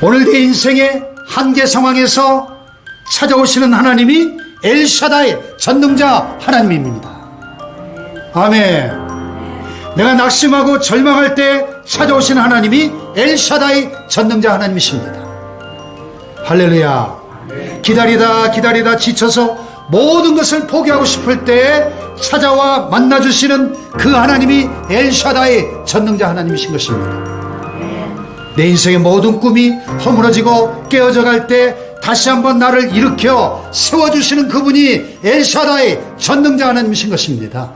오늘 내 인생의 한계 상황에서 찾아오시는 하나님이 엘샤다이 전능자 하나님입니다. 아멘. 내가 낙심하고 절망할 때 찾아오시는 하나님이 엘샤다이 전능자 하나님이십니다. 할렐루야. 기다리다 지쳐서 모든 것을 포기하고 싶을 때 찾아와 만나주시는 그 하나님이 엘샤다이 전능자 하나님이신 것입니다. 내 인생의 모든 꿈이 허물어지고 깨어져 갈 때 다시 한번 나를 일으켜 세워주시는 그분이 엘샤다이 전능자 하나님이신 것입니다.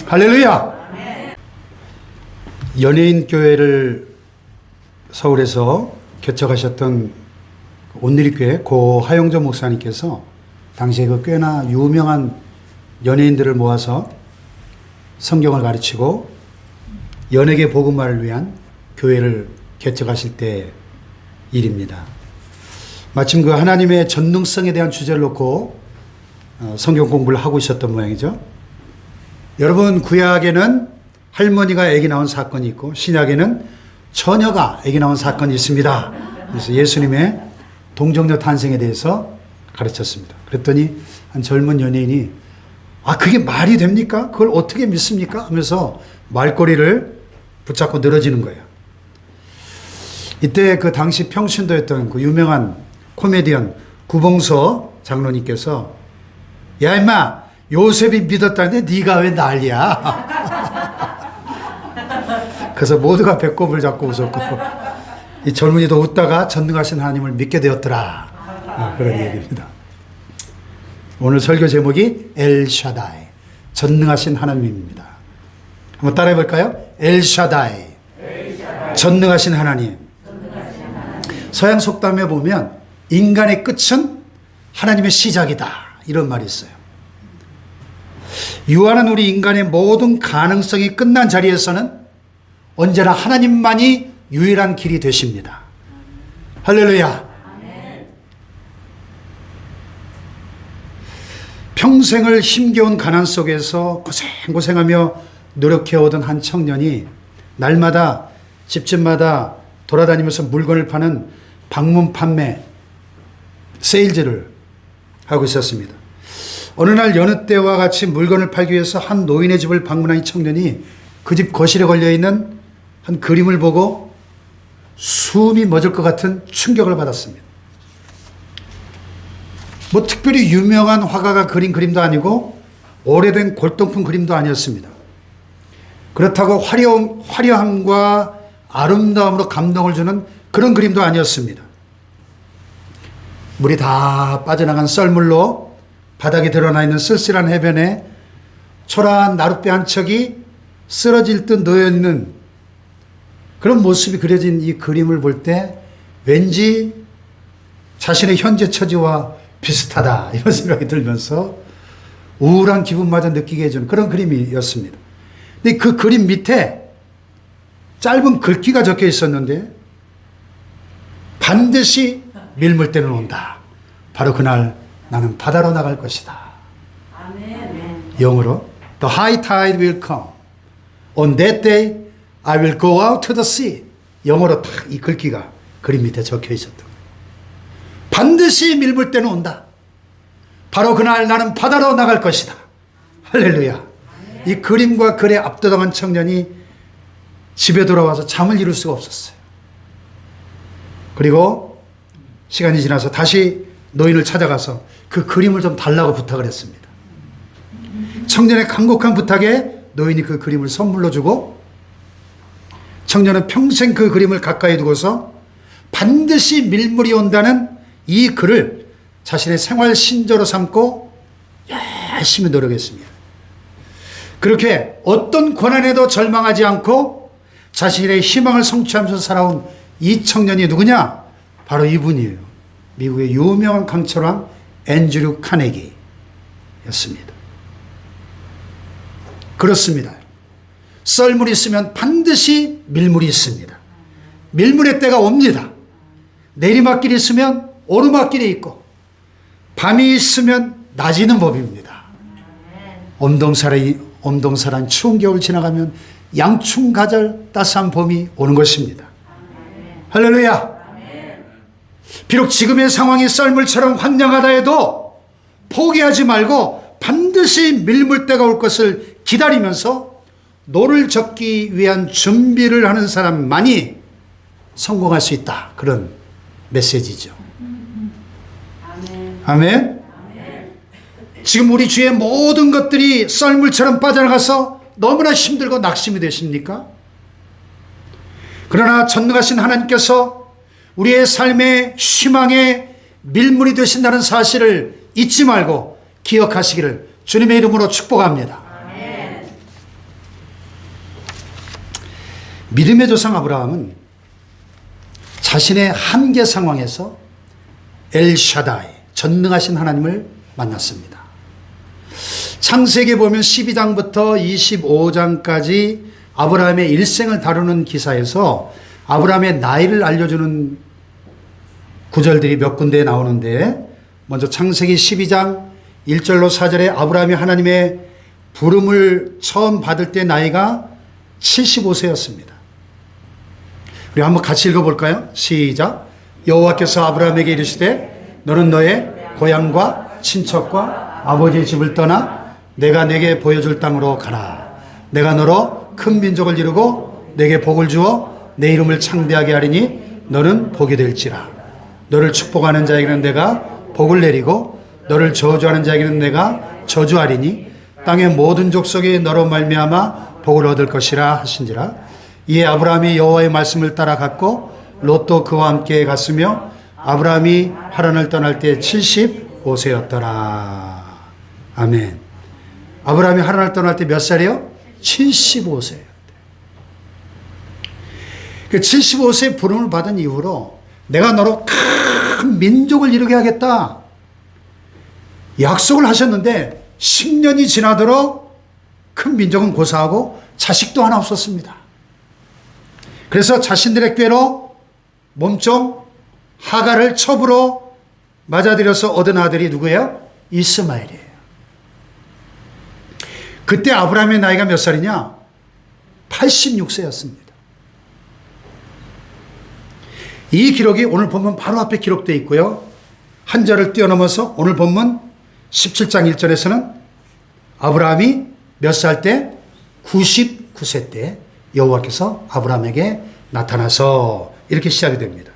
할렐루야. 연예인 교회를 서울에서 개척하셨던 온누리교회 고 하용조 목사님께서 당시에 그 꽤나 유명한 연예인들을 모아서 성경을 가르치고 연예계 복음화를 위한 교회를 개척하실 때 일입니다. 마침 그 하나님의 전능성에 대한 주제를 놓고 성경 공부를 하고 있었던 모양이죠. 여러분, 구약에는 할머니가 아기 낳은 사건이 있고 신약에는 처녀가 아기 낳은 사건이 있습니다. 그래서 예수님의 동정녀 탄생에 대해서 가르쳤습니다. 그랬더니 한 젊은 연예인이 그게 말이 됩니까? 그걸 어떻게 믿습니까? 하면서 말꼬리를 붙잡고 늘어지는 거예요. 이때 그 당시 평신도였던 그 유명한 코미디언 구봉서 장로님께서 야 임마, 요셉이 믿었다는데 네가 왜 난리야? 그래서 모두가 배꼽을 잡고 웃었고 이 젊은이도 웃다가 전능하신 하나님을 믿게 되었더라. 그런 얘기입니다. 오늘 설교 제목이 엘샤다이, 전능하신 하나님입니다. 한번 따라해 볼까요? 엘샤다이, 전능하신 하나님. 서양 속담에 보면 인간의 끝은 하나님의 시작이다, 이런 말이 있어요. 유한한 우리 인간의 모든 가능성이 끝난 자리에서는 언제나 하나님만이 유일한 길이 되십니다. 할렐루야. 평생을 힘겨운 가난 속에서 고생하며 노력해오던 한 청년이 날마다 집집마다 돌아다니면서 물건을 파는 방문 판매 세일즈를 하고 있었습니다. 어느 날 여느 때와 같이 물건을 팔기 위해서 한 노인의 집을 방문한 이 청년이 그 집 거실에 걸려있는 한 그림을 보고 숨이 멎을 것 같은 충격을 받았습니다. 뭐 특별히 유명한 화가가 그린 그림도 아니고 오래된 골동품 그림도 아니었습니다. 그렇다고 화려함과 아름다움으로 감동을 주는 그런 그림도 아니었습니다. 물이 다 빠져나간 썰물로 바닥에 드러나 있는 쓸쓸한 해변에 초라한 나룻배 한 척이 쓰러질 듯 놓여있는 그런 모습이 그려진 이 그림을 볼 때 왠지 자신의 현재 처지와 비슷하다, 이런 생각이 들면서 우울한 기분마저 느끼게 해주는 그런 그림이었습니다. 근데 그 그림 밑에 짧은 글귀가 적혀 있었는데 반드시 밀물 때는 온다. 바로 그날 나는 바다로 나갈 것이다. 아멘. 영어로 The high tide will come. On that day I will go out to the sea. 영어로 딱 이 글귀가 그림 밑에 적혀 있었던 거예요. 반드시 밀물 때는 온다. 바로 그날 나는 바다로 나갈 것이다. 할렐루야. 이 그림과 글에 압도당한 청년이 집에 돌아와서 잠을 이룰 수가 없었어요. 그리고 시간이 지나서 다시 노인을 찾아가서 그 그림을 좀 달라고 부탁을 했습니다. 청년의 간곡한 부탁에 노인이 그 그림을 선물로 주고 청년은 평생 그 그림을 가까이 두고서 반드시 밀물이 온다는 이 글을 자신의 생활 신조로 삼고 열심히 노력했습니다. 그렇게 어떤 고난에도 절망하지 않고 자신의 희망을 성취하면서 살아온 이 청년이 누구냐? 바로 이분이에요. 미국의 유명한 강철왕 앤드류 카네기였습니다. 그렇습니다. 썰물이 있으면 반드시 밀물이 있습니다. 밀물의 때가 옵니다. 내리막길이 있으면 오르막길이 있고 밤이 있으면 낮이는 법입니다. 엄동사란 추운 겨울 지나가면 양충가절 따스한 봄이 오는 것입니다. 할렐루야. 비록 지금의 상황이 썰물처럼 황량하다 해도 포기하지 말고 반드시 밀물 때가 올 것을 기다리면서 노를 젓기 위한 준비를 하는 사람만이 성공할 수 있다. 그런 메시지죠. 아멘. 지금 우리 주위의 모든 것들이 썰물처럼 빠져나가서 너무나 힘들고 낙심이 되십니까? 그러나 전능하신 하나님께서 우리의 삶의 희망의 밀물이 되신다는 사실을 잊지 말고 기억하시기를 주님의 이름으로 축복합니다. 믿음의 조상 아브라함은 자신의 한계 상황에서 엘샤다이, 전능하신 하나님을 만났습니다. 창세기에 보면 12장부터 25장까지 아브라함의 일생을 다루는 기사에서 아브라함의 나이를 알려주는 구절들이 몇 군데에 나오는데, 먼저 창세기 12장 1절로 4절에 아브라함이 하나님의 부름을 처음 받을 때 나이가 75세였습니다. 우리 한번 같이 읽어볼까요? 시작. 여호와께서 아브라함에게 이르시되 너는 너의 고향과 친척과 아버지의 집을 떠나 내가 내게 보여줄 땅으로 가라. 내가 너로 큰 민족을 이루고 내게 복을 주어 내 이름을 창대하게 하리니 너는 복이 될지라. 너를 축복하는 자에게는 내가 복을 내리고 너를 저주하는 자에게는 내가 저주하리니 땅의 모든 족속이 너로 말미암아 복을 얻을 것이라 하신지라. 이에 아브라함이 여호와의 말씀을 따라 갔고 롯도 그와 함께 갔으며 아브라함이 하란을 떠날 때 75세였더라. 아멘. 아브라함이 하란을 떠날 때 몇 살이요? 75세였대. 그 75세의 부름을 받은 이후로 내가 너로 큰 민족을 이루게 하겠다 약속을 하셨는데 10년이 지나도록 큰 민족은 고사하고 자식도 하나 없었습니다. 그래서 자신들의 꾀로 몸종 하갈을 첩으로 맞아들여서 얻은 아들이 누구예요? 이스마엘이에요. 그때 아브라함의 나이가 몇 살이냐? 86세였습니다. 이 기록이 오늘 본문 바로 앞에 기록되어 있고요. 한 절을 뛰어넘어서 오늘 본문 17장 1절에서는 아브라함이 몇 살 때? 99세 때 여호와께서 아브라함에게 나타나서 이렇게 시작이 됩니다.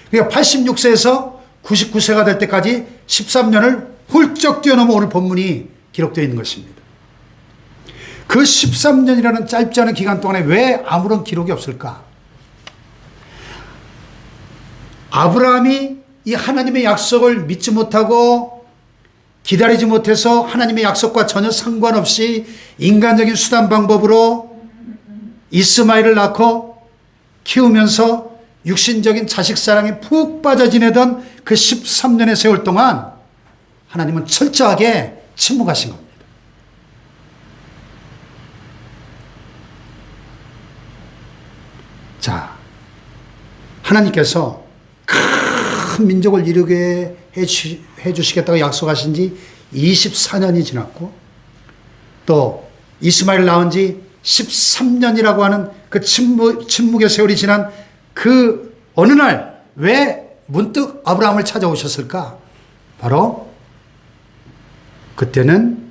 그러니까 86세에서 99세가 될 때까지 13년을 훌쩍 뛰어넘어 오늘 본문이 기록되어 있는 것입니다. 그 13년이라는 짧지 않은 기간 동안에 왜 아무런 기록이 없을까? 아브라함이 이 하나님의 약속을 믿지 못하고 기다리지 못해서 하나님의 약속과 전혀 상관없이 인간적인 수단 방법으로 이스마엘을 낳고 키우면서 육신적인 자식 사랑에 푹 빠져 지내던 그 13년의 세월 동안 하나님은 철저하게 침묵하신 겁니다. 자, 하나님께서 큰 민족을 이루게 해주시겠다고 약속하신 지 24년이 지났고 또 이스마엘을 낳은 지 13년이라고 하는 그 침묵의 세월이 지난 그 어느 날 왜 문득 아브라함을 찾아오셨을까? 바로 그때는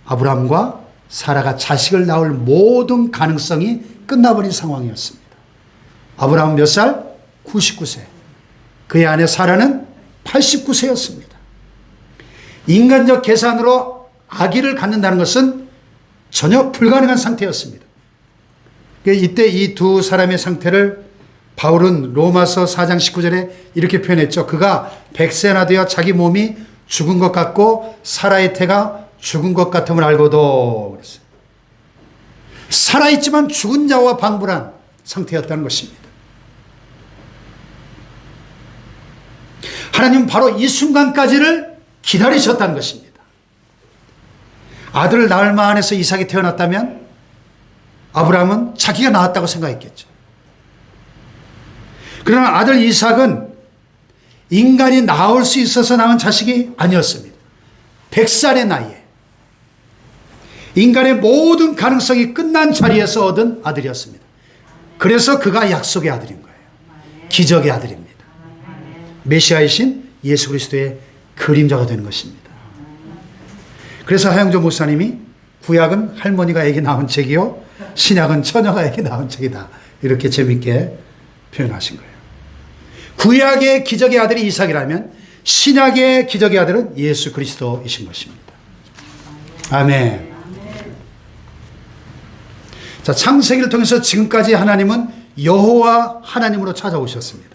아브라함과 사라가 자식을 낳을 모든 가능성이 끝나버린 상황이었습니다. 아브라함은 몇 살? 99세. 그의 아내 사라는 89세였습니다. 인간적 계산으로 아기를 갖는다는 것은 전혀 불가능한 상태였습니다. 이때 이 두 사람의 상태를 바울은 로마서 4장 19절에 이렇게 표현했죠. 그가 100세나 되어 자기 몸이 죽은 것 같고 사라의 태가 죽은 것 같음을 알고도 그랬어요. 살아있지만 죽은 자와 방불한 상태였다는 것입니다. 하나님은 바로 이 순간까지를 기다리셨다는 것입니다. 아들을 낳을 만해서 이삭이 태어났다면 아브라함은 자기가 낳았다고 생각했겠죠. 그러나 아들 이삭은 인간이 낳을 수 있어서 낳은 자식이 아니었습니다. 100살의 나이에 인간의 모든 가능성이 끝난 자리에서 얻은 아들이었습니다. 그래서 그가 약속의 아들인 거예요. 기적의 아들입니다. 메시아이신 예수 그리스도의 그림자가 되는 것입니다. 그래서 하영조 목사님이 구약은 할머니가 애기 낳은 책이요 신약은 처녀가 애기 낳은 책이다 이렇게 재밌게 표현하신 거예요. 구약의 기적의 아들이 이삭이라면 신약의 기적의 아들은 예수 그리스도이신 것입니다. 아멘. 자, 창세기를 통해서 지금까지 하나님은 여호와 하나님으로 찾아오셨습니다.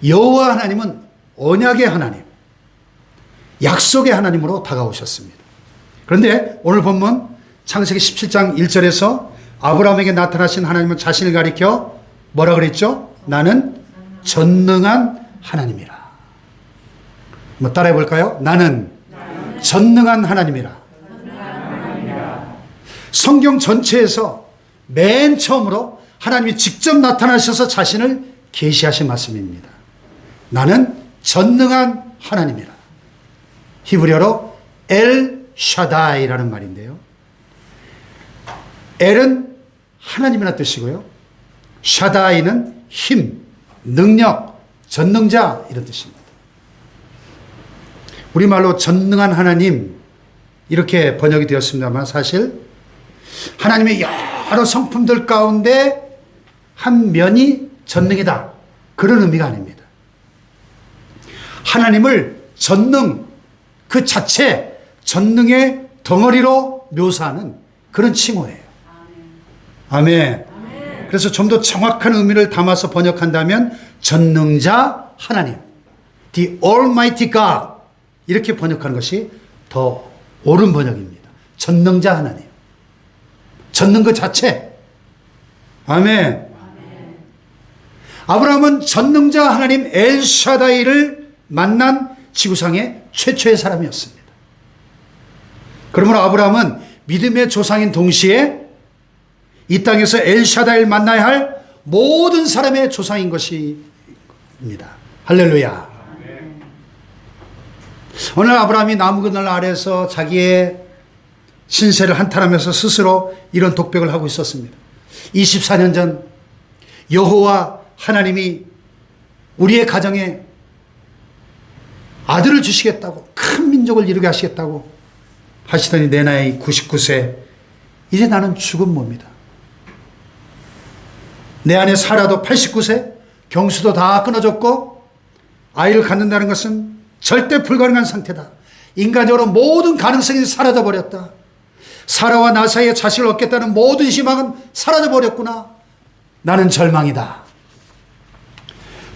여호와 하나님은 언약의 하나님, 약속의 하나님으로 다가오셨습니다. 그런데 오늘 본문 창세기 17장 1절에서 아브라함에게 나타나신 하나님은 자신을 가리켜 뭐라 그랬죠? 나는 전능한 하나님이라. 뭐 따라해 볼까요? 나는 전능한 하나님이라. 성경 전체에서 맨 처음으로 하나님이 직접 나타나셔서 자신을 계시하신 말씀입니다. 나는 전능한 하나님이라. 히브리어로 엘 샤다이라는 말인데요. 엘은 하나님이라는 뜻이고요. 샤다이는 힘, 능력, 전능자 이런 뜻입니다. 우리말로 전능한 하나님 이렇게 번역이 되었습니다만 사실 하나님의 여러 성품들 가운데 한 면이 전능이다 그런 의미가 아닙니다. 하나님을 전능 그 자체 전능의 덩어리로 묘사하는 그런 칭호예요. 아멘. 그래서 좀 더 정확한 의미를 담아서 번역한다면 전능자 하나님, The Almighty God 이렇게 번역하는 것이 더 옳은 번역입니다. 전능자 하나님, 전능 그 자체. 아멘. 아브라함은 전능자 하나님 엘샤다이를 만난 지구상의 최초의 사람이었습니다. 그러므로 아브라함은 믿음의 조상인 동시에 이 땅에서 엘샤다이를 만나야 할 모든 사람의 조상인 것입니다. 할렐루야. 오늘 아브라함이 나무 그늘 아래서 자기의 신세를 한탄하면서 스스로 이런 독백을 하고 있었습니다. 24년 전 여호와 하나님이 우리의 가정에 아들을 주시겠다고 큰 민족을 이루게 하시겠다고 하시더니 내 나이 99세 이제 나는 죽은 몸이다. 내 안에 사라도 89세 경수도 다 끊어졌고 아이를 갖는다는 것은 절대 불가능한 상태다. 인간적으로 모든 가능성이 사라져버렸다. 사라와 나 사이에 자식을 얻겠다는 모든 희망은 사라져버렸구나. 나는 절망이다.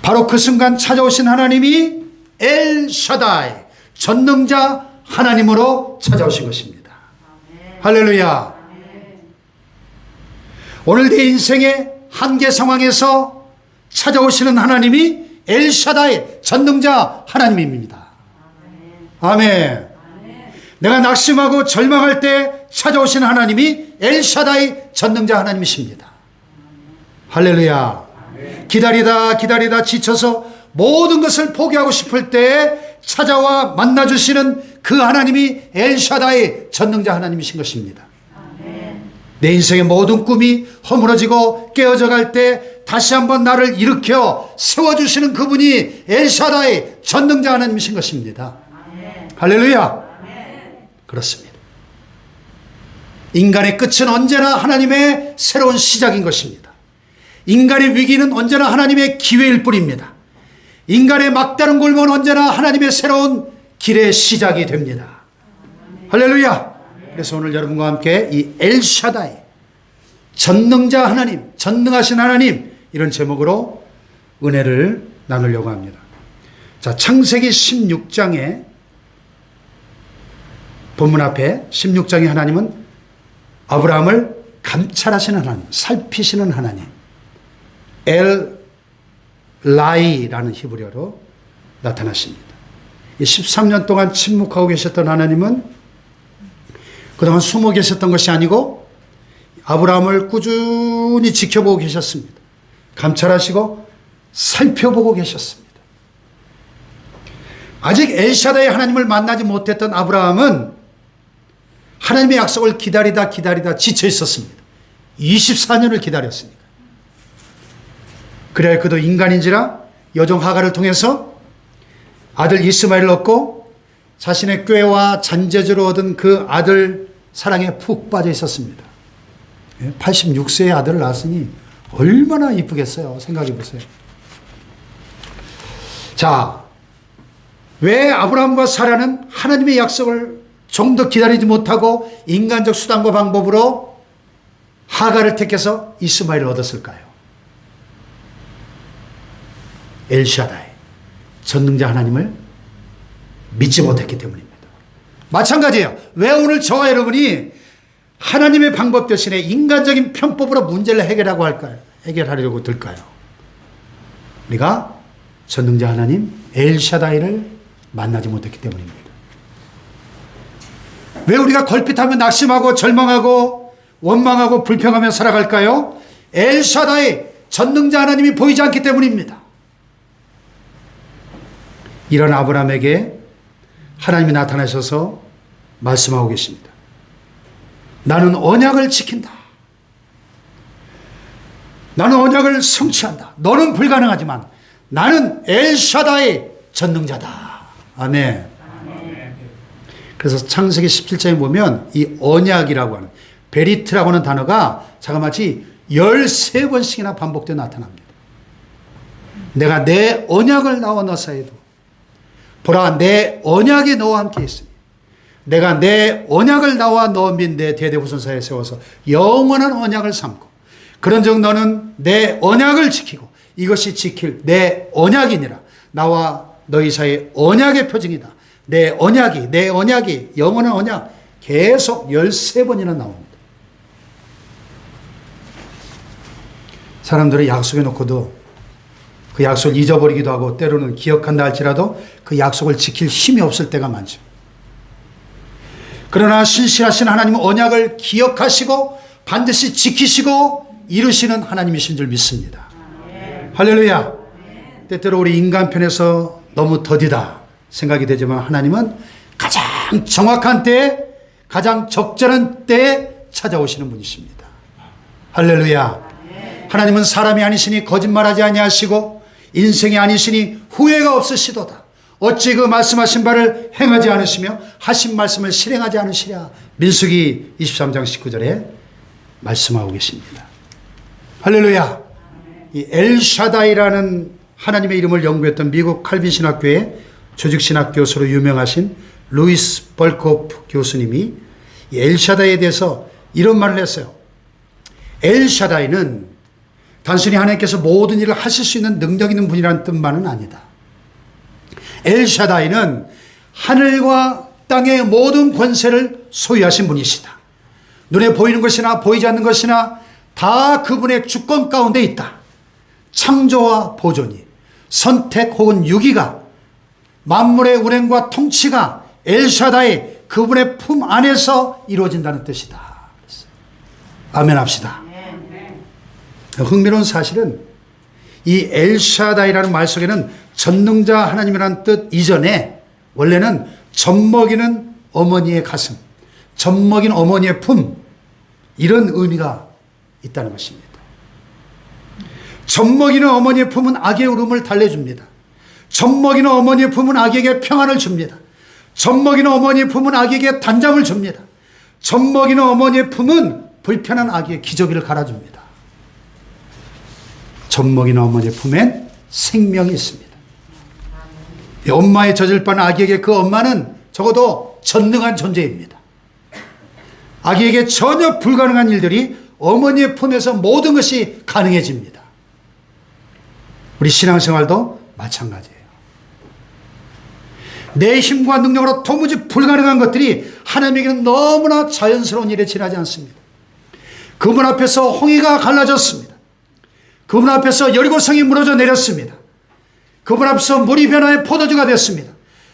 바로 그 순간 찾아오신 하나님이 엘 샤다이 전능자 하나님으로 찾아오신 것입니다. 할렐루야. 오늘 내 인생의 한계 상황에서 찾아오시는 하나님이 엘 샤다이 전능자 하나님입니다. 아멘. 내가 낙심하고 절망할 때 찾아오시는 하나님이 엘 샤다이 전능자 하나님이십니다. 할렐루야. 기다리다 지쳐서 모든 것을 포기하고 싶을 때 찾아와 만나주시는 그 하나님이 엘 샤다이 전능자 하나님이신 것입니다. 내 인생의 모든 꿈이 허물어지고 깨어져 갈 때 다시 한번 나를 일으켜 세워주시는 그분이 엘 샤다이 전능자 하나님이신 것입니다. 할렐루야. 그렇습니다. 인간의 끝은 언제나 하나님의 새로운 시작인 것입니다. 인간의 위기는 언제나 하나님의 기회일 뿐입니다. 인간의 막다른 골목은 언제나 하나님의 새로운 길의 시작이 됩니다. 할렐루야. 그래서 오늘 여러분과 함께 이 엘샤다이 전능자 하나님, 전능하신 하나님 이런 제목으로 은혜를 나누려고 합니다. 자, 창세기 16장에 본문 앞에 16장의 하나님은 아브라함을 감찰하시는 하나님, 살피시는 하나님, 엘 라이라는 히브리어로 나타나십니다. 13년 동안 침묵하고 계셨던 하나님은 그동안 숨어 계셨던 것이 아니고 아브라함을 꾸준히 지켜보고 계셨습니다. 감찰하시고 살펴보고 계셨습니다. 아직 엘샤다의 하나님을 만나지 못했던 아브라함은 하나님의 약속을 기다리다 지쳐 있었습니다. 24년을 기다렸으니까. 그래야 그도 인간인지라 여종 하갈을 통해서 아들 이스마엘을 얻고 자신의 꾀와 잔재주로 얻은 그 아들 사랑에 푹 빠져 있었습니다. 86세의 아들을 낳았으니 얼마나 이쁘겠어요. 생각해 보세요. 자, 왜 아브라함과 사라는 하나님의 약속을 좀 더 기다리지 못하고 인간적 수단과 방법으로 하가를 택해서 이스마엘을 얻었을까요? 엘샤다이, 전능자 하나님을 믿지 못했기 때문입니다. 마찬가지예요. 왜 오늘 저와 여러분이 하나님의 방법 대신에 인간적인 편법으로 문제를 해결하고 할까요? 해결하려고 들까요? 우리가 전능자 하나님 엘샤다이를 만나지 못했기 때문입니다. 왜 우리가 걸핏하며 낙심하고 절망하고 원망하고 불평하며 살아갈까요? 엘샤다이 전능자 하나님이 보이지 않기 때문입니다. 이런 아브라함에게 하나님이 나타나셔서 말씀하고 계십니다. 나는 언약을 지킨다. 나는 언약을 성취한다. 너는 불가능하지만 나는 엘샤다이 전능자다. 아멘. 그래서 창세기 17장에 보면 이 언약이라고 하는 베리트라고 하는 단어가 자그마치 13번씩이나 반복되어 나타납니다. 내가 내 언약을 나와 너 사이에 두고 보라 내 언약이 너와 함께 있으니 내가 내 언약을 나와 너 및 내 대대후손 사이에 세워서 영원한 언약을 삼고 그런즉 너는 내 언약을 지키고 이것이 지킬 내 언약이니라. 나와 너희 사이의 언약의 표징이다. 내 언약이 영원한 언약 계속 13번이나 나옵니다. 사람들은 약속해 놓고도 그 약속을 잊어버리기도 하고 때로는 기억한다 할지라도 그 약속을 지킬 힘이 없을 때가 많죠. 그러나 신실하신 하나님은 언약을 기억하시고 반드시 지키시고 이루시는 하나님이신 줄 믿습니다. 할렐루야. 때때로 우리 인간 편에서 너무 더디다 생각이 되지만 하나님은 가장 정확한 때에 가장 적절한 때에 찾아오시는 분이십니다. 할렐루야. 하나님은 사람이 아니시니 거짓말하지 아니하시고 인생이 아니시니 후회가 없으시도다. 어찌 그 말씀하신 바를 행하지 않으시며 하신 말씀을 실행하지 않으시랴. 민수기 23장 19절에 말씀하고 계십니다. 할렐루야. 이 엘샤다이라는 하나님의 이름을 연구했던 미국 칼빈 신학교의 조직신학 교수로 유명하신 루이스 벌코프 교수님이 이 엘샤다이에 대해서 이런 말을 했어요. 엘샤다이는 단순히 하나님께서 모든 일을 하실 수 있는 능력 있는 분이라는 뜻만은 아니다. 엘샤다이는 하늘과 땅의 모든 권세를 소유하신 분이시다. 눈에 보이는 것이나 보이지 않는 것이나 다 그분의 주권 가운데 있다. 창조와 보존이, 선택 혹은 유기가, 만물의 운행과 통치가 엘샤다이 그분의 품 안에서 이루어진다는 뜻이다. 아멘 합시다. 흥미로운 사실은 이 엘샤다이라는 말 속에는 전능자 하나님이라는 뜻 이전에 원래는 젖먹이는 어머니의 가슴, 젖먹이는 어머니의 품, 이런 의미가 있다는 것입니다. 젖먹이는 어머니의 품은 악의 울음을 달래줍니다. 젖먹이는 어머니의 품은 아기에게 평안을 줍니다. 젖먹이는 어머니의 품은 아기에게 단잠을 줍니다. 젖먹이는 어머니의 품은 불편한 아기의 기저귀를 갈아줍니다. 젖먹이는 어머니의 품엔 생명이 있습니다. 엄마의 젖을 빤 아기에게 그 엄마는 적어도 전능한 존재입니다. 아기에게 전혀 불가능한 일들이 어머니의 품에서 모든 것이 가능해집니다. 우리 신앙생활도 마찬가지예요. 내 힘과 능력으로 도무지 불가능한 것들이 하나님에게는 너무나 자연스러운 일에 지나지 않습니다. 그분 앞에서 홍해가 갈라졌습니다. 그분 앞에서 여리고성이 무너져 내렸습니다. 그분 앞에서 물이 변화해 포도주가 됐습니다.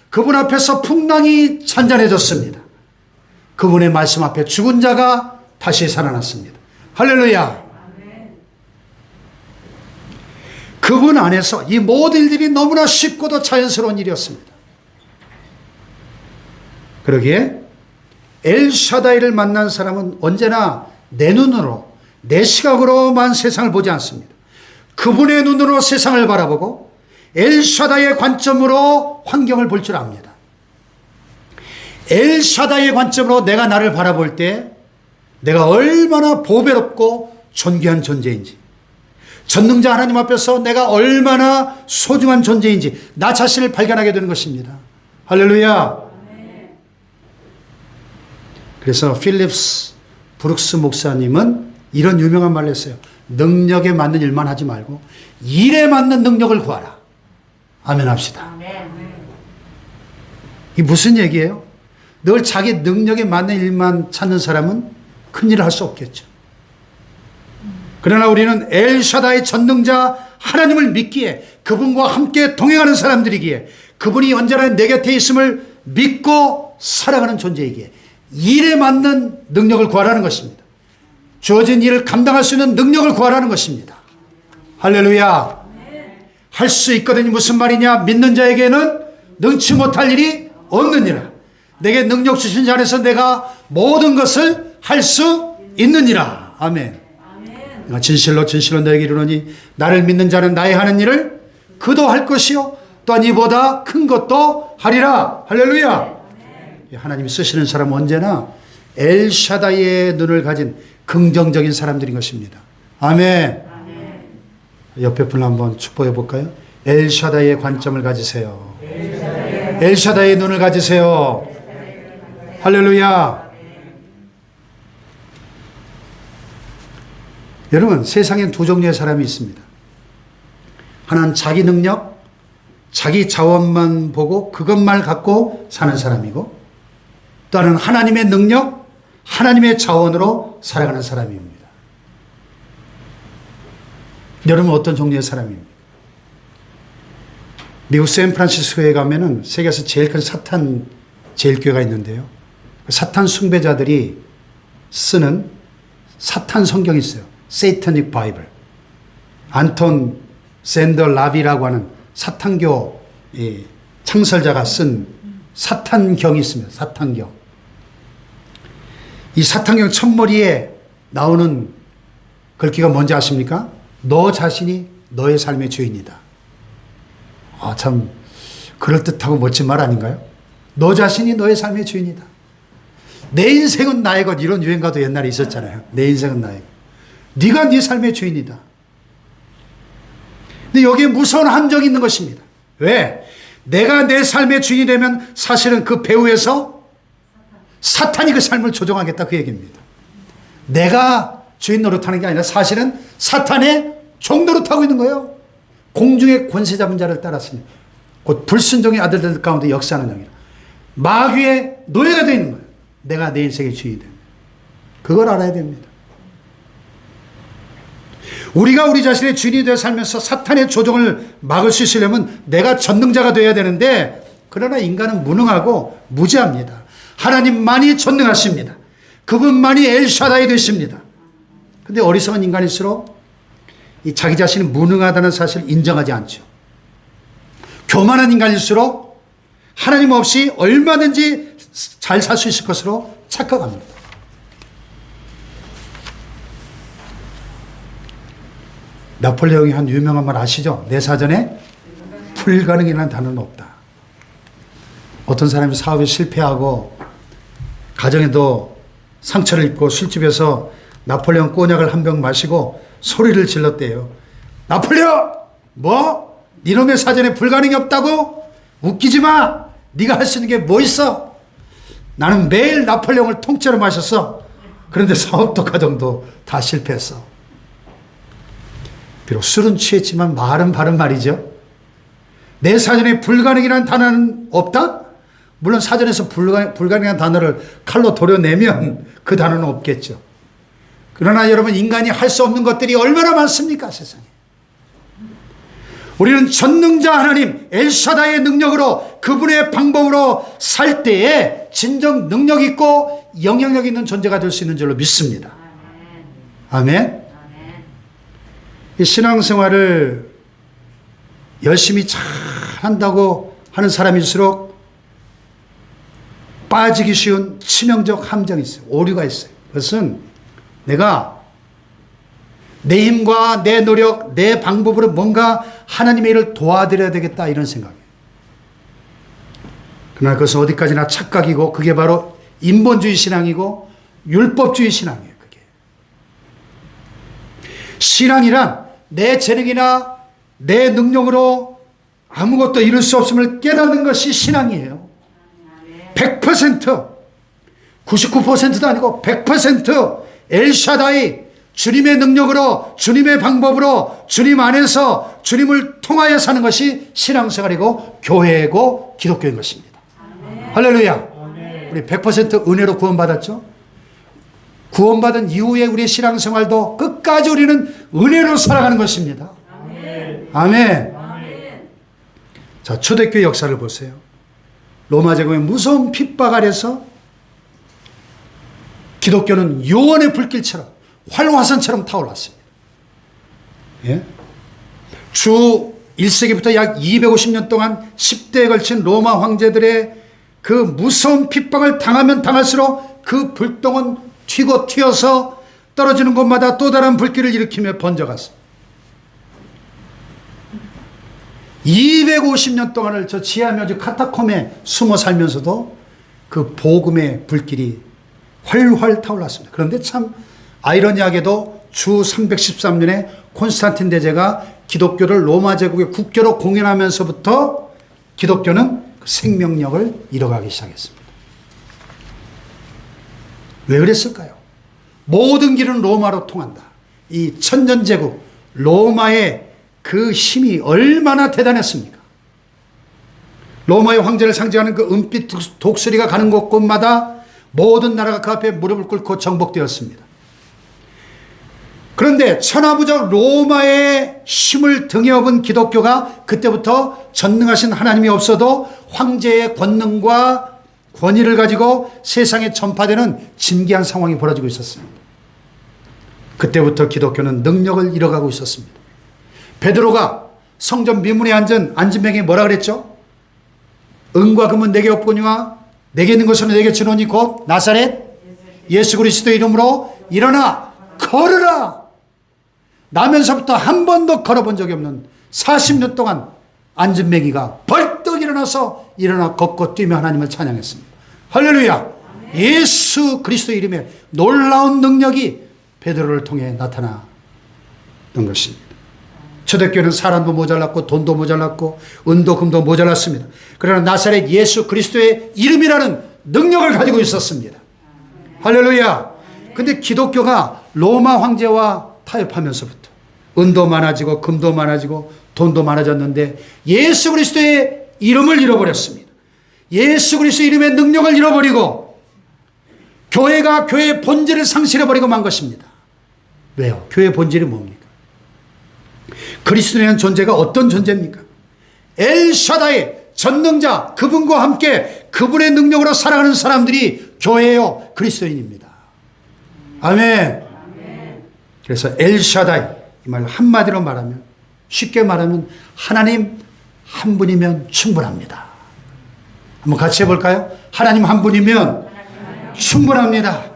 그분 앞에서 풍랑이 잔잔해졌습니다. 그분의 말씀 앞에 죽은 자가 다시 살아났습니다. 할렐루야. 그분 안에서 이 모든 일들이 너무나 쉽고도 자연스러운 일이었습니다. 그러기에 엘샤다이를 만난 사람은 언제나 내 눈으로, 내 시각으로만 세상을 보지 않습니다. 그분의 눈으로 세상을 바라보고 엘샤다의 관점으로 환경을 볼 줄 압니다. 엘샤다의 관점으로 내가 나를 바라볼 때 내가 얼마나 보배롭고 존귀한 존재인지, 전능자 하나님 앞에서 내가 얼마나 소중한 존재인지 나 자신을 발견하게 되는 것입니다. 할렐루야. 그래서 필립스 브룩스 목사님은 이런 유명한 말을 했어요. 능력에 맞는 일만 하지 말고 일에 맞는 능력을 구하라. 아멘 합시다. 이게 무슨 얘기예요? 늘 자기 능력에 맞는 일만 찾는 사람은 큰일을 할 수 없겠죠. 그러나 우리는 엘샤다의 전능자 하나님을 믿기에, 그분과 함께 동행하는 사람들이기에, 그분이 언제나 내 곁에 있음을 믿고 살아가는 존재이기에 일에 맞는 능력을 구하라는 것입니다. 주어진 일을 감당할 수 있는 능력을 구하라는 것입니다. 할렐루야. 할 수 있거든요. 무슨 말이냐? 믿는 자에게는 능치 못할 일이 없느니라. 내게 능력 주신 자 안에서 내가 모든 것을 할 수 있느니라. 아멘. 내가 진실로 너에게 이르노니 나를 믿는 자는 나의 하는 일을 그도 할 것이요 또한 이보다 큰 것도 하리라. 할렐루야. 하나님이 쓰시는 사람은 언제나 엘샤다의 눈을 가진 긍정적인 사람들인 것입니다. 아멘. 옆에 분을 한번 축복해 볼까요? 엘샤다의 관점을 가지세요. 엘샤다의 눈을 가지세요. 할렐루야. 여러분, 세상엔 두 종류의 사람이 있습니다. 하나는 자기 능력, 자기 자원만 보고 그것만 갖고 사는 사람이고, 또 하나는 하나님의 능력, 하나님의 자원으로 살아가는 사람입니다. 여러분 어떤 종류의 사람입니까? 미국 샌프란시스코에 가면은 세계에서 제일 큰 사탄 제일교회가 있는데요. 사탄 숭배자들이 쓰는 사탄 성경이 있어요. 세이터닉 바이블. 안톤 샌더 라비라고 하는 사탄교 창설자가 쓴 사탄경이 있습니다. 사탄경. 이 사탄경 첫머리에 나오는 글귀가 뭔지 아십니까? 너 자신이 너의 삶의 주인이다. 아, 참 그럴듯하고 멋진 말 아닌가요? 너 자신이 너의 삶의 주인이다. 내 인생은 나의 것. 이런 유행가도 옛날에 있었잖아요. 내 인생은 나의 것. 네가 네 삶의 주인이다. 근데 여기에 무서운 함정이 있는 것입니다. 왜? 내가 내 삶의 주인이 되면 사실은 그 배후에서 사탄이 그 삶을 조종하겠다, 그 얘기입니다. 내가 주인 노릇하는 게 아니라 사실은 사탄의 종 노릇하고 있는 거예요. 공중의 권세 잡은 자를 따랐으니 곧 불순종의 아들들 가운데 역사하는 영이라. 마귀의 노예가 되어 있는 거예요. 내가 내 인생의 주인이 됩니다. 그걸 알아야 됩니다. 우리가 우리 자신의 주인이 되어 살면서 사탄의 조종을 막을 수 있으려면 내가 전능자가 되어야 되는데, 그러나 인간은 무능하고 무지합니다. 하나님만이 전능하십니다. 그분만이 엘샤다이 되십니다. 근데 어리석은 인간일수록 이 자기 자신이 무능하다는 사실을 인정하지 않죠. 교만한 인간일수록 하나님 없이 얼마든지 잘 살 수 있을 것으로 착각합니다. 나폴레옹이 한 유명한 말 아시죠? 내 사전에 불가능이라는 단어는 없다. 어떤 사람이 사업에 실패하고 가정에도 상처를 입고 술집에서 나폴레옹 꼬냑을 한 병 마시고 소리를 질렀대요. 나폴레옹! 뭐? 니놈의 사전에 불가능이 없다고? 웃기지 마! 네가 할 수 있는 게 뭐 있어? 나는 매일 나폴레옹을 통째로 마셨어. 그런데 사업도 가정도 다 실패했어. 비록 술은 취했지만 말은 바른 말이죠. 내 사전에 불가능이라는 단어는 없다? 물론 사전에서 불가능한 단어를 칼로 도려내면 그 단어는 없겠죠. 그러나 여러분, 인간이 할 수 없는 것들이 얼마나 많습니까, 세상에. 우리는 전능자 하나님 엘샤다의 능력으로, 그분의 방법으로 살 때에 진정 능력 있고 영향력 있는 존재가 될 수 있는 줄로 믿습니다. 아멘. 이 신앙생활을 열심히 잘 한다고 하는 사람일수록 빠지기 쉬운 치명적 함정이 있어요. 오류가 있어요. 그것은 내가 내 힘과 내 노력, 내 방법으로 뭔가 하나님의 일을 도와드려야 되겠다 이런 생각이에요. 그러나 그것은 어디까지나 착각이고 그게 바로 인본주의 신앙이고 율법주의 신앙이에요. 그게. 신앙이란 내 재능이나 내 능력으로 아무것도 이룰 수 없음을 깨닫는 것이 신앙이에요. 100%, 99%도 아니고 100% 엘샤다이, 주님의 능력으로, 주님의 방법으로, 주님 안에서 주님을 통하여 사는 것이 신앙생활이고 교회고 기독교인 것입니다. 할렐루야. 우리 100% 은혜로 구원받았죠? 구원받은 이후에 우리의 신앙생활도 끝까지 우리는 은혜로 살아가는 것입니다. 아멘. 자, 초대교회 역사를 보세요. 로마 제국의 무서운 핍박 아래서 기독교는 요원의 불길처럼 활화산처럼 타올랐습니다. 예? 주 1세기부터 약 250년 동안 10대에 걸친 로마 황제들의 그 무서운 핍박을 당하면 당할수록 그 불똥은 튀고 튀어서 떨어지는 곳마다 또 다른 불길을 일으키며 번져갔습니다. 250년 동안을 저 지하묘지 카타콤에 숨어 살면서도 그 복음의 불길이 활활 타올랐습니다. 그런데 참 아이러니하게도 주 313년에 콘스탄틴 대제가 기독교를 로마 제국의 국교로 공인하면서부터 기독교는 그 생명력을 잃어가기 시작했습니다. 왜 그랬을까요? 모든 길은 로마로 통한다. 이 천년제국 로마의 그 힘이 얼마나 대단했습니까? 로마의 황제를 상징하는 그 은빛 독수리가 가는 곳곳마다 모든 나라가 그 앞에 무릎을 꿇고 정복되었습니다. 그런데 천하무적 로마의 힘을 등에 업은 기독교가 그때부터 전능하신 하나님이 없어도 황제의 권능과 권위를 가지고 세상에 전파되는 진기한 상황이 벌어지고 있었습니다. 그때부터 기독교는 능력을 잃어가고 있었습니다. 베드로가 성전 미문에 앉은 안진뱅이 뭐라 그랬죠? 은과 금은 내게 없거니와 내게 있는 것은 내게 주노니 곧 나사렛 예수 그리스도의 이름으로 일어나 걸으라. 나면서부터 한 번도 걸어본 적이 없는 40년 동안 안진뱅이가 벌떡 일어나서 일어나 걷고 뛰며 하나님을 찬양했습니다. 할렐루야. 예수 그리스도의 이름에 놀라운 능력이 베드로를 통해 나타났던 것입니다. 초대교회는 사람도 모자랐고 돈도 모자랐고 은도 금도 모자랐습니다. 그러나 나사렛 예수 그리스도의 이름이라는 능력을 가지고 있었습니다. 할렐루야. 근데 기독교가 로마 황제와 타협하면서부터 은도 많아지고 금도 많아지고 돈도 많아졌는데 예수 그리스도의 이름을 잃어버렸습니다. 예수 그리스도의 이름의 능력을 잃어버리고 교회가 교회의 본질을 상실해버리고 만 것입니다. 왜요? 교회의 본질이 뭡니까? 그리스도라는 존재가 어떤 존재입니까? 엘샤다이 전능자 그분과 함께 그분의 능력으로 살아가는 사람들이 교회요 그리스도인입니다. 아멘. 그래서 엘샤다이 이 말 한마디로 말하면 쉽게 말하면 하나님 한 분이면 충분합니다. 한번 같이 해볼까요? 하나님 한 분이면 충분합니다.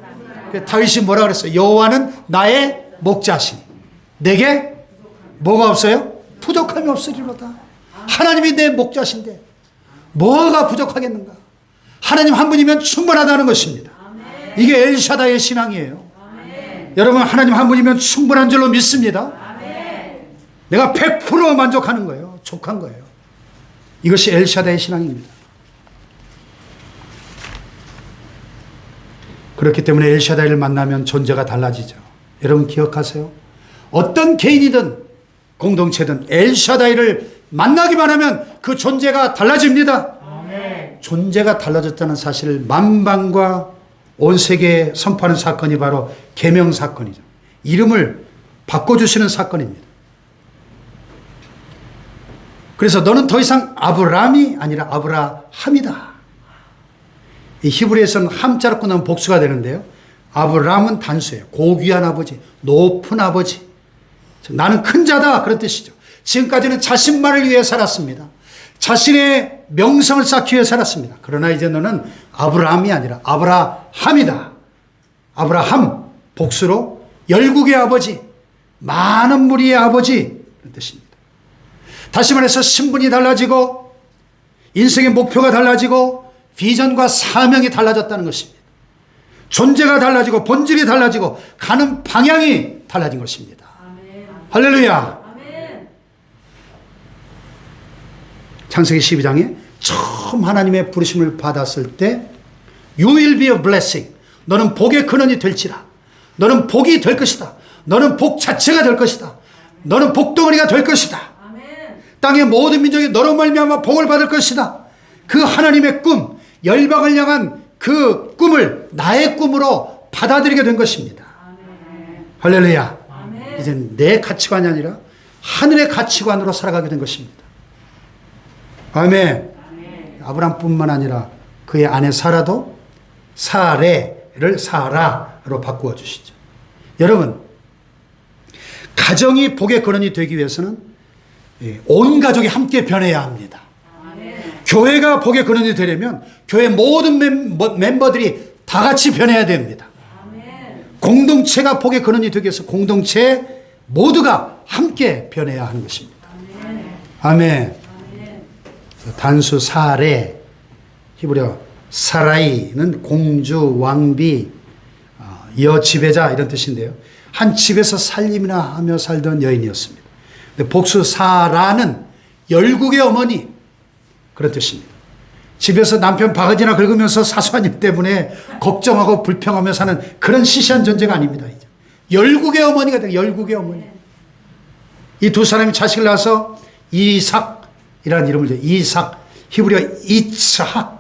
다윗이 뭐라 그랬어요? 여호와는 나의 목자시니 내게 뭐가 없어요? 부족함이 없으리로다. 하나님이 내 목자신데 뭐가 부족하겠는가? 하나님 한 분이면 충분하다는 것입니다. 이게 엘샤다의 신앙이에요. 여러분 하나님 한 분이면 충분한 줄로 믿습니다. 내가 100% 만족하는 거예요. 족한 거예요. 이것이 엘샤다의 신앙입니다. 그렇기 때문에 엘샤다이를 만나면 존재가 달라지죠. 여러분 기억하세요? 어떤 개인이든 공동체든 엘샤다이를 만나기만 하면 그 존재가 달라집니다. 아멘. 존재가 달라졌다는 사실을 만방과 온 세계에 선포하는 사건이 바로 계명 사건이죠. 이름을 바꿔주시는 사건입니다. 그래서 너는 더 이상 아브람이 아니라 아브라함이다. 이 히브리에서는 함자로 끝나면 복수가 되는데요. 아브람은 단수예요. 고귀한 아버지, 높은 아버지. 나는 큰 자다 그런 뜻이죠. 지금까지는 자신만을 위해 살았습니다. 자신의 명성을 쌓기 위해 살았습니다. 그러나 이제 너는 아브라함이 아니라 아브라함이다. 아브라함 복수로 열국의 아버지, 많은 무리의 아버지 그런 뜻입니다. 다시 말해서 신분이 달라지고 인생의 목표가 달라지고 비전과 사명이 달라졌다는 것입니다. 존재가 달라지고 본질이 달라지고 가는 방향이 달라진 것입니다. 아멘. 할렐루야. 아멘. 창세기 12장에 처음 하나님의 부르심을 받았을 때 You will be a blessing. 너는 복의 근원이 될지라. 너는 복이 될 것이다. 너는 복 자체가 될 것이다. 너는 복덩어리가 될 것이다. 아멘. 땅의 모든 민족이 너로 말미암아 복을 받을 것이다. 그 하나님의 꿈, 열방을 향한 그 꿈을 나의 꿈으로 받아들이게 된 것입니다. 아멘. 할렐루야. 아멘. 이제 내 가치관이 아니라 하늘의 가치관으로 살아가게 된 것입니다. 아멘. 아멘. 아브람뿐만 아니라 그의 아내 사라도 사레를 사라로 바꾸어 주시죠. 여러분, 가정이 복의 근원이 되기 위해서는 온 가족이 함께 변해야 합니다. 아멘. 교회가 복의 근원이 되려면 교회 모든 멤버들이 다 같이 변해야 됩니다. 아멘. 공동체가 복의 근원이 되기 위해서 공동체 모두가 함께 변해야 하는 것입니다. 아멘. 아멘. 단수 사레, 히브리어 사라이는 공주, 왕비, 여 지배자 이런 뜻인데요. 한 집에서 살림이나 하며 살던 여인이었습니다. 복수 사라는 열국의 어머니 그런 뜻입니다. 집에서 남편 바가지나 긁으면서 사소한 일 때문에 걱정하고 불평하며 사는 그런 시시한 존재가 아닙니다. 이제. 열국의 어머니가 돼요. 열국의 어머니. 이 두 사람이 자식을 낳아서 이삭이라는 이름을 줘요. 이삭, 히브리어 이츠학.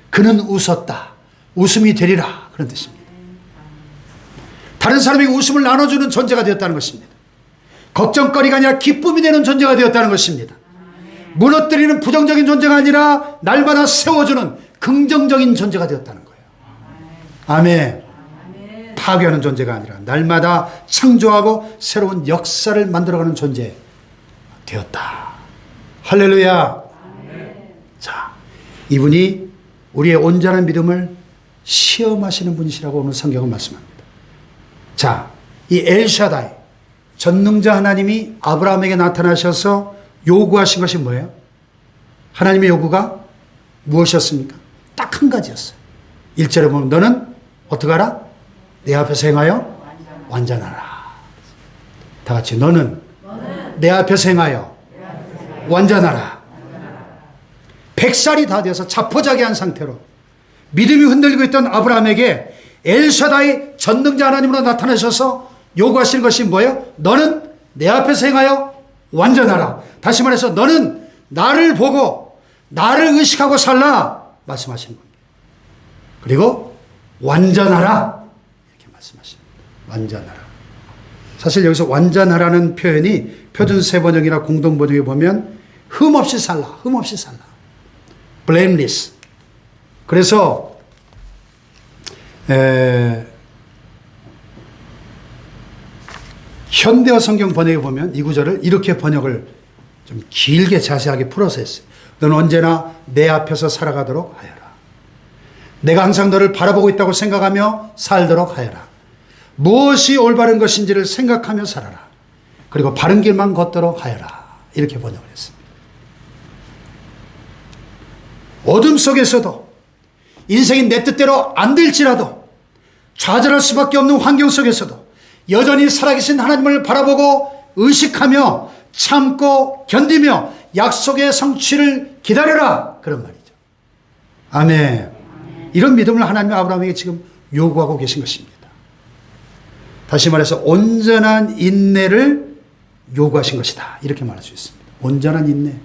그는 웃었다. 웃음이 되리라. 그런 뜻입니다. 다른 사람에게 웃음을 나눠주는 존재가 되었다는 것입니다. 걱정거리가 아니라 기쁨이 되는 존재가 되었다는 것입니다. 무너뜨리는 부정적인 존재가 아니라 날마다 세워주는 긍정적인 존재가 되었다는 거예요. 아멘. 파괴하는 존재가 아니라 날마다 창조하고 새로운 역사를 만들어가는 존재 되었다. 할렐루야. 자, 이분이 우리의 온전한 믿음을 시험하시는 분이시라고 오늘 성경은 말씀합니다. 자, 이 엘샤다이 전능자 하나님이 아브라함에게 나타나셔서 요구하신 것이 뭐예요? 하나님의 요구가 무엇이었습니까? 딱 한 가지였어요. 1절에 보면 너는 어떻게 하라? 내 앞에서 행하여 완전하라. 다 같이 너는 내 앞에서 행하여 완전하라. 100살이 다 되어서 자포자기한 상태로 믿음이 흔들리고 있던 아브라함에게 엘샤다이 전능자 하나님으로 나타나셔서 요구하시는 것이 뭐예요? 너는 내 앞에서 행하여 완전하라. 다시 말해서 너는 나를 보고 나를 의식하고 살라 말씀하시는 겁니다. 그리고 완전하라 이렇게 말씀하십니다. 완전하라. 사실 여기서 완전하라는 표현이 표준세번역이나 공동번역에 보면 흠없이 살라, 흠없이 살라. blameless. 그래서 현대어 성경 번역에 보면 이 구절을 이렇게 번역을 좀 길게 자세하게 풀어서 했어요. 너는 언제나 내 앞에서 살아가도록 하여라. 내가 항상 너를 바라보고 있다고 생각하며 살도록 하여라. 무엇이 올바른 것인지를 생각하며 살아라. 그리고 바른 길만 걷도록 하여라. 이렇게 번역을 했습니다. 어둠 속에서도 인생이 내 뜻대로 안 될지라도 좌절할 수밖에 없는 환경 속에서도 여전히 살아계신 하나님을 바라보고 의식하며 참고 견디며 약속의 성취를 기다려라. 그런 말이죠. 아멘. 이런 믿음을 하나님이 아브라함에게 지금 요구하고 계신 것입니다. 다시 말해서 온전한 인내를 요구하신 것이다. 이렇게 말할 수 있습니다. 온전한 인내.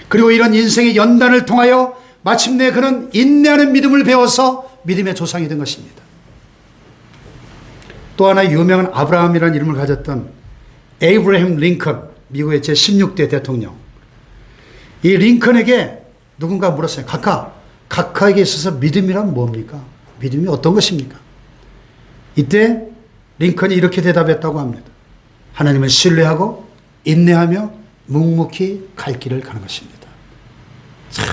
그리고 이런 인생의 연단을 통하여 마침내 그는 인내하는 믿음을 배워서 믿음의 조상이 된 것입니다. 또 하나 유명한 아브라함이라는 이름을 가졌던 에이브라임 링컨, 미국의 제16대 대통령. 이 링컨에게 누군가 물었어요. 각하에게 있어서 믿음이란 뭡니까? 믿음이 어떤 것입니까? 이때 링컨이 이렇게 대답했다고 합니다. 하나님을 신뢰하고 인내하며 묵묵히 갈 길을 가는 것입니다. 참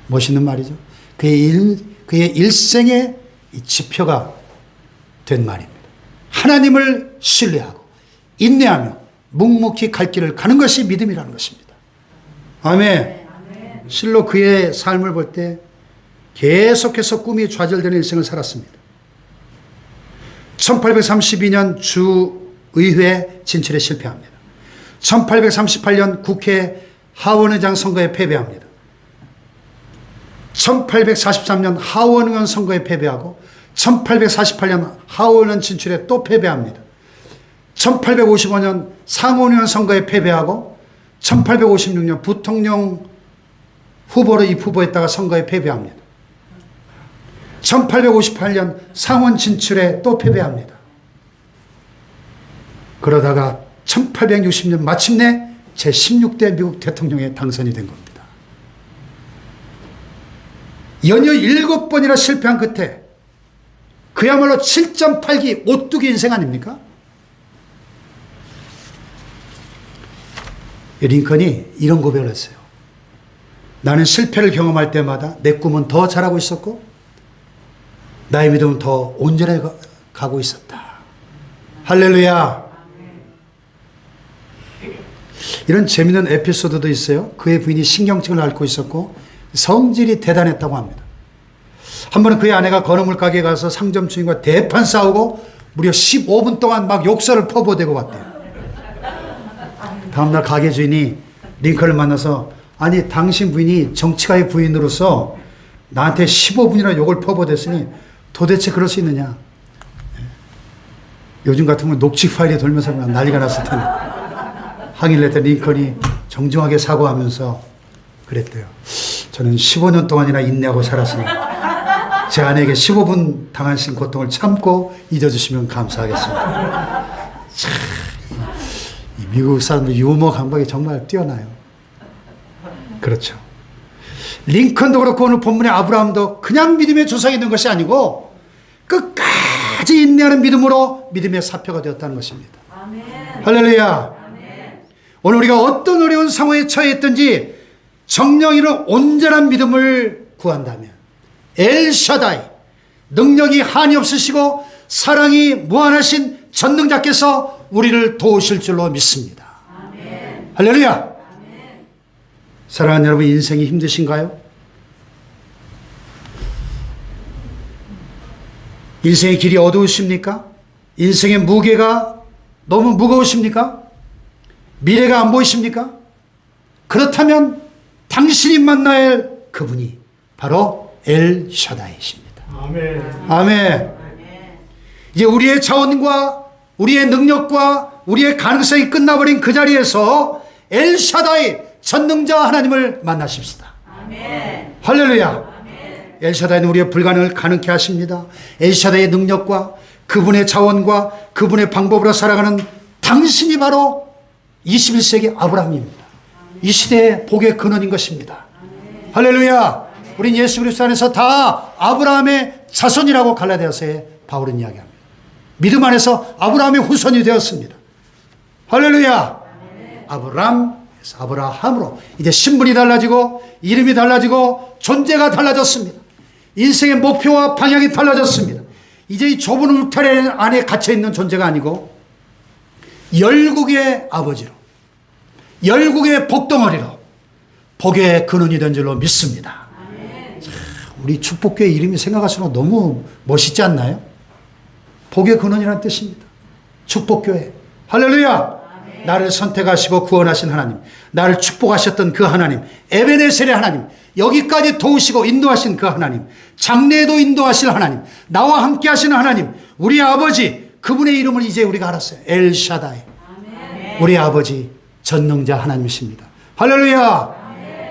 멋있는 말이죠. 그의 일생의 지표가 된 말입니다. 하나님을 신뢰하고 인내하며 묵묵히 갈 길을 가는 것이 믿음이라는 것입니다. 아멘. 실로 그의 삶을 볼 때 계속해서 꿈이 좌절되는 일생을 살았습니다. 1832년 주의회 진출에 실패합니다. 1838년 국회 하원의장 선거에 패배합니다. 1843년 하원의원 선거에 패배하고 1848년 하원의원 진출에 또 패배합니다. 1855년 상원의원 선거에 패배하고 1856년 부통령 후보로 입후보했다가 선거에 패배합니다. 1858년 상원 진출에 또 패배합니다. 그러다가 1860년 마침내 제16대 미국 대통령에 당선이 된 겁니다. 연이어 7번이나 실패한 끝에 그야말로 7.8기 오뚜기 인생 아닙니까? 링컨이 이런 고백을 했어요. 나는 실패를 경험할 때마다 내 꿈은 더 자라고 있었고 나의 믿음은 더 온전해 가고 있었다. 할렐루야. 이런 재미있는 에피소드도 있어요. 그의 부인이 신경증을 앓고 있었고 성질이 대단했다고 합니다. 한 번은 그의 아내가 건어물 가게에 가서 상점 주인과 대판 싸우고 무려 15분 동안 막 욕설을 퍼부어대고 왔대요. 다음날 가게 주인이 링컨을 만나서 아니 당신 부인이 정치가의 부인으로서 나한테 15분이나 욕을 퍼부어댔으니 도대체 그럴 수 있느냐. 요즘 같으면 녹취 파일이 돌면서 난리가 났을 텐데 항의를 했더니 링컨이 정중하게 사과하면서 그랬대요. 저는 15년 동안이나 인내하고 살았으니 제 아내에게 15분 당하신 고통을 참고 잊어주시면 감사하겠습니다. 참, 이 미국 사람들 유머 감각이 정말 뛰어나요. 그렇죠. 링컨도 그렇고 오늘 본문의 아브라함도 그냥 믿음의 조상이 된 것이 아니고 끝까지 인내하는 믿음으로 믿음의 사표가 되었다는 것입니다. 아멘. 할렐루야. 아멘. 오늘 우리가 어떤 어려운 상황에 처해 있든지 정령이로 온전한 믿음을 구한다면 엘샤다이 능력이 한이 없으시고 사랑이 무한하신 전능자께서 우리를 도우실 줄로 믿습니다. 아멘. 할렐루야. 아멘. 사랑하는 여러분, 인생이 힘드신가요? 인생의 길이 어두우십니까? 인생의 무게가 너무 무거우십니까? 미래가 안 보이십니까? 그렇다면 당신이 만나야 할 그분이 바로 엘샤다이십니다. 아멘. 아멘. 이제 우리의 자원과 우리의 능력과 우리의 가능성이 끝나버린 그 자리에서 엘샤다이 전능자 하나님을 만나십시다. 아멘. 할렐루야. 엘샤다이는 우리의 불가능을 가능케 하십니다. 엘샤다이의 능력과 그분의 자원과 그분의 방법으로 살아가는 당신이 바로 21세기 아브라함입니다. 이 시대의 복의 근원인 것입니다. 할렐루야. 우린 예수 그리스도 안에서 다 아브라함의 자손이라고 갈라디아서에 바울은 이야기합니다. 믿음 안에서 아브라함의 후손이 되었습니다. 할렐루야. 아브람에서 아브라함으로 이제 신분이 달라지고 이름이 달라지고 존재가 달라졌습니다. 인생의 목표와 방향이 달라졌습니다. 이제 이 좁은 울타리 안에 갇혀있는 존재가 아니고 열국의 아버지로 열국의 복덩어리로 복의 근원이 된 줄로 믿습니다. 자, 우리 축복교회 이름이 생각할수록 너무 멋있지 않나요? 복의 근원이라는 뜻입니다. 축복교회. 할렐루야. 나를 선택하시고 구원하신 하나님, 나를 축복하셨던 그 하나님, 에베네셀의 하나님, 여기까지 도우시고 인도하신 그 하나님, 장래에도 인도하실 하나님, 나와 함께 하시는 하나님, 우리 아버지, 그분의 이름을 이제 우리가 알았어요. 엘샤다이. 우리 아버지 전능자 하나님이십니다. 할렐루야.